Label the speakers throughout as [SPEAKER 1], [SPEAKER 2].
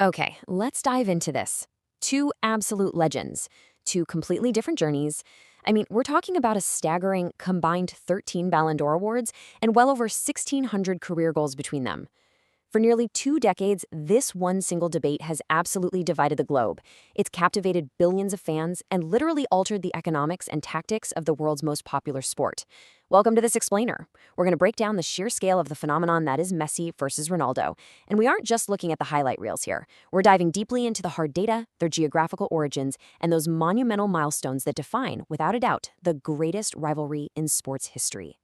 [SPEAKER 1] Okay, let's dive into this. Two absolute legends, two completely different journeys. We're talking about a staggering combined 13 Ballon d'Or awards and well over 1,600 career goals between them. For nearly 2 decades, this one single debate has absolutely divided the globe. It's captivated billions of fans and literally altered the economics and tactics of the world's most popular sport. Welcome to this explainer. We're going to break down the sheer scale of the phenomenon that is Messi versus Ronaldo. And we aren't just looking at the highlight reels here. We're diving deeply into the hard data, their geographical origins, and those monumental milestones that define, without a doubt, the greatest rivalry in sports history.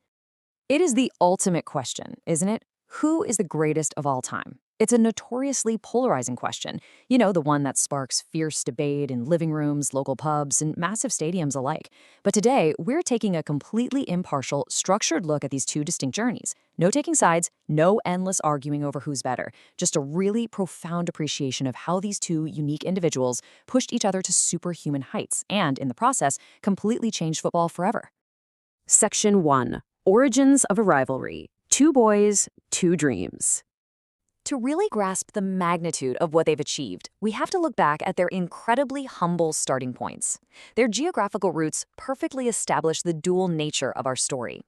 [SPEAKER 2] It is the ultimate question, isn't it? Who is the greatest of all time? It's a notoriously polarizing question. The one that sparks fierce debate in living rooms, local pubs, and massive stadiums alike. But today, we're taking a completely impartial, structured look at these two distinct journeys. No taking sides, no endless arguing over who's better. Just a really profound appreciation of how these two unique individuals pushed each other to superhuman heights and, in the process, completely changed football forever.
[SPEAKER 1] Section 1. Origins of a Rivalry. Two boys, two dreams. To really grasp the magnitude of what they've achieved, we have to look back at their incredibly humble starting points. Their geographical roots perfectly establish the dual nature of our story.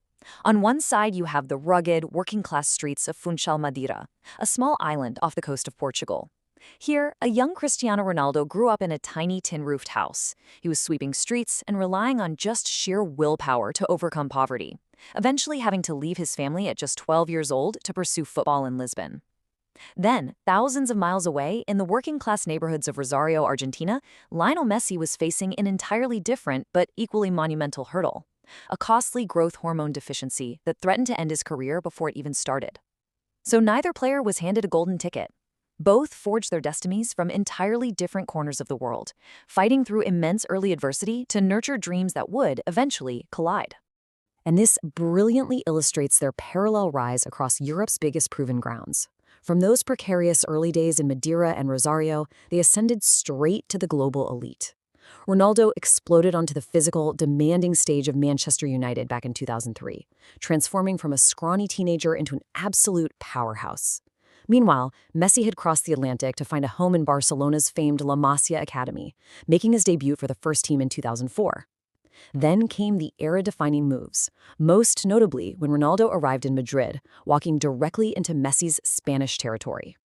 [SPEAKER 1] On one side, you have the rugged, working-class streets of Funchal Madeira, a small island off the coast of Portugal. Here, a young Cristiano Ronaldo grew up in a tiny tin-roofed house. He was sweeping streets and relying on just sheer willpower to overcome poverty, eventually having to leave his family at just 12 years old to pursue football in Lisbon. Then, thousands of miles away, in the working-class neighborhoods of Rosario, Argentina, Lionel Messi was facing an entirely different but equally monumental hurdle, a costly growth hormone deficiency that threatened to end his career before it even started. So neither player was handed a golden ticket. Both forged their destinies from entirely different corners of the world, fighting through immense early adversity to nurture dreams that would, eventually, collide. And this brilliantly illustrates their parallel rise across Europe's biggest proven grounds. From those precarious early days in Madeira and Rosario, they ascended straight to the global elite. Ronaldo exploded onto the physical, demanding stage of Manchester United back in 2003, transforming from a scrawny teenager into an absolute powerhouse. Meanwhile, Messi had crossed the Atlantic to find a home in Barcelona's famed La Masia Academy, making his debut for the first team in 2004. Then came the era-defining moves, most notably when Ronaldo arrived in Madrid, walking directly into Messi's Spanish territory.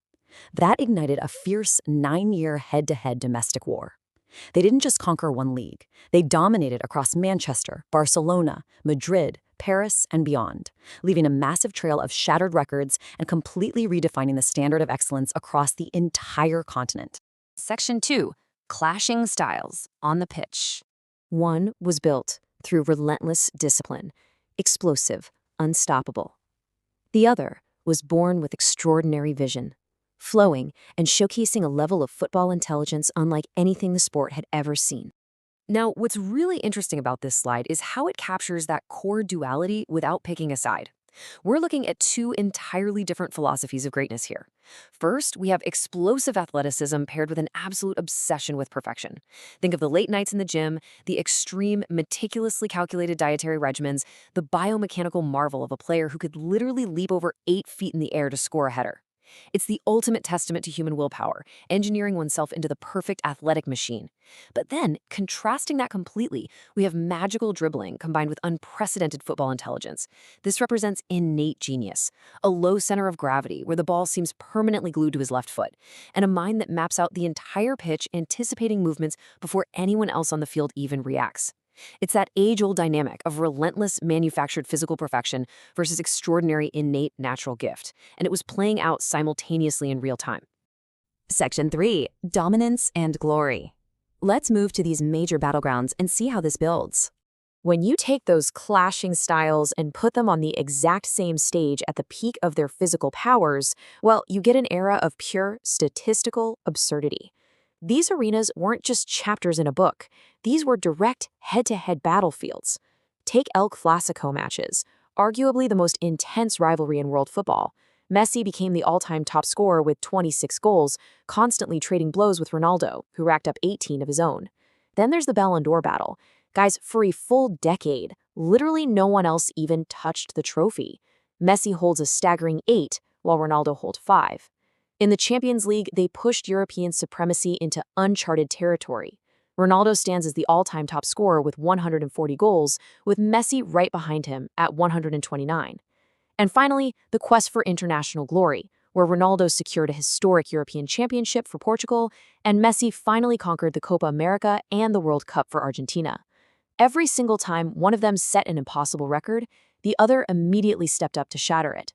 [SPEAKER 1] That ignited a fierce 9-year head-to-head domestic war. They didn't just conquer one league. They dominated across Manchester, Barcelona, Madrid, Paris, and beyond, leaving a massive trail of shattered records and completely redefining the standard of excellence across the entire continent. Section 2. Clashing Styles on the Pitch. One was built through relentless discipline, explosive, unstoppable. The other was born with extraordinary vision, flowing and showcasing a level of football intelligence unlike anything the sport had ever seen. Now, what's really interesting about this slide is how it captures that core duality without picking a side. We're looking at two entirely different philosophies of greatness here. First, we have explosive athleticism paired with an absolute obsession with perfection. Think of the late nights in the gym, the extreme, meticulously calculated dietary regimens, the biomechanical marvel of a player who could literally leap over 8 feet in the air to score a header. It's the ultimate testament to human willpower, engineering oneself into the perfect athletic machine. But then, contrasting that completely, we have magical dribbling combined with unprecedented football intelligence. This represents innate genius, a low center of gravity where the ball seems permanently glued to his left foot, and a mind that maps out the entire pitch, anticipating movements before anyone else on the field even reacts. It's that age-old dynamic of relentless manufactured physical perfection versus extraordinary innate natural gift, and it was playing out simultaneously in real time. Section 3. Dominance and Glory. Let's move to these major battlegrounds and see how this builds. When you take those clashing styles and put them on the exact same stage at the peak of their physical powers, well, you get an era of pure statistical absurdity. These arenas weren't just chapters in a book. These were direct head-to-head battlefields. Take El Clásico matches, arguably the most intense rivalry in world football. Messi became the all-time top scorer with 26 goals, constantly trading blows with Ronaldo, who racked up 18 of his own. Then there's the Ballon d'Or battle. Guys, for a full decade, literally no one else even touched the trophy. Messi holds a staggering 8, while Ronaldo holds 5. In the Champions League, they pushed European supremacy into uncharted territory. Ronaldo stands as the all-time top scorer with 140 goals, with Messi right behind him at 129. And finally, the quest for international glory, where Ronaldo secured a historic European championship for Portugal, and Messi finally conquered the Copa America and the World Cup for Argentina. Every single time one of them set an impossible record, the other immediately stepped up to shatter it.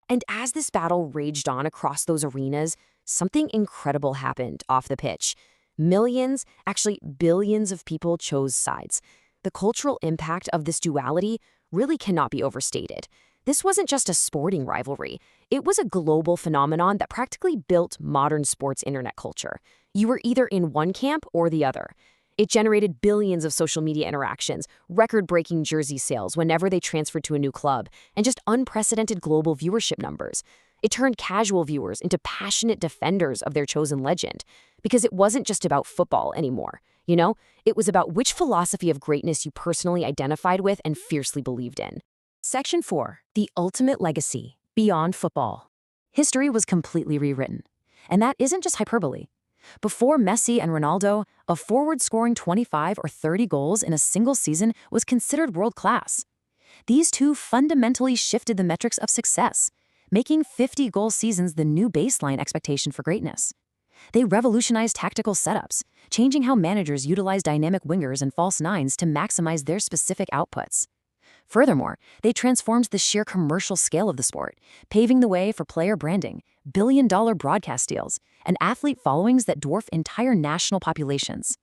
[SPEAKER 1] And as this battle raged on across those arenas, something incredible happened off the pitch. Millions, actually billions of people chose sides. The cultural impact of this duality really cannot be overstated. This wasn't just a sporting rivalry. It was a global phenomenon that practically built modern sports internet culture. You were either in one camp or the other. It generated billions of social media interactions, record-breaking jersey sales whenever they transferred to a new club, and just unprecedented global viewership numbers. It turned casual viewers into passionate defenders of their chosen legend, because it wasn't just about football anymore. It was about which philosophy of greatness you personally identified with and fiercely believed in.
[SPEAKER 2] Section 4. The ultimate legacy, beyond football. History was completely rewritten. And that isn't just hyperbole. Before Messi and Ronaldo, a forward scoring 25 or 30 goals in a single season was considered world-class. These two fundamentally shifted the metrics of success, making 50-goal seasons the new baseline expectation for greatness. They revolutionized tactical setups, changing how managers utilize dynamic wingers and false nines to maximize their specific outputs. Furthermore, they transformed the sheer commercial scale of the sport, paving the way for player branding, billion-dollar broadcast deals, and athlete followings that dwarf entire national populations.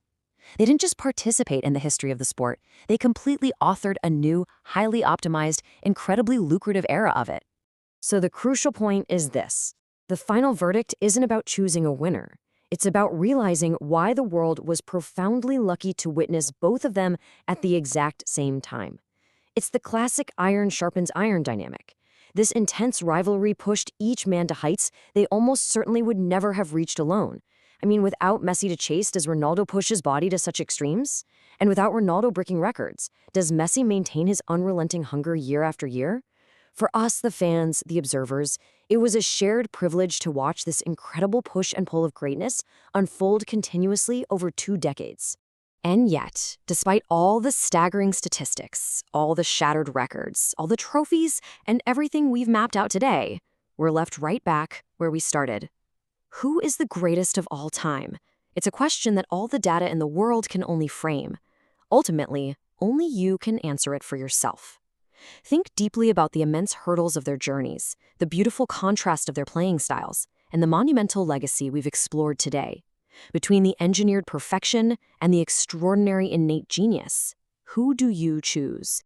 [SPEAKER 2] They didn't just participate in the history of the sport, they completely authored a new, highly optimized, incredibly lucrative era of it.
[SPEAKER 1] So the crucial point is this. The final verdict isn't about choosing a winner. It's about realizing why the world was profoundly lucky to witness both of them at the exact same time. It's the classic iron sharpens iron dynamic. This intense rivalry pushed each man to heights they almost certainly would never have reached alone. Without Messi to chase, does Ronaldo push his body to such extremes? And without Ronaldo breaking records, does Messi maintain his unrelenting hunger year after year? For us, the fans, the observers, it was a shared privilege to watch this incredible push and pull of greatness unfold continuously over 2 decades. And yet, despite all the staggering statistics, all the shattered records, all the trophies, and everything we've mapped out today, we're left right back where we started. Who is the greatest of all time? It's a question that all the data in the world can only frame. Ultimately, only you can answer it for yourself. Think deeply about the immense hurdles of their journeys, the beautiful contrast of their playing styles, and the monumental legacy we've explored today. Between the engineered perfection and the extraordinary innate genius, who do you choose?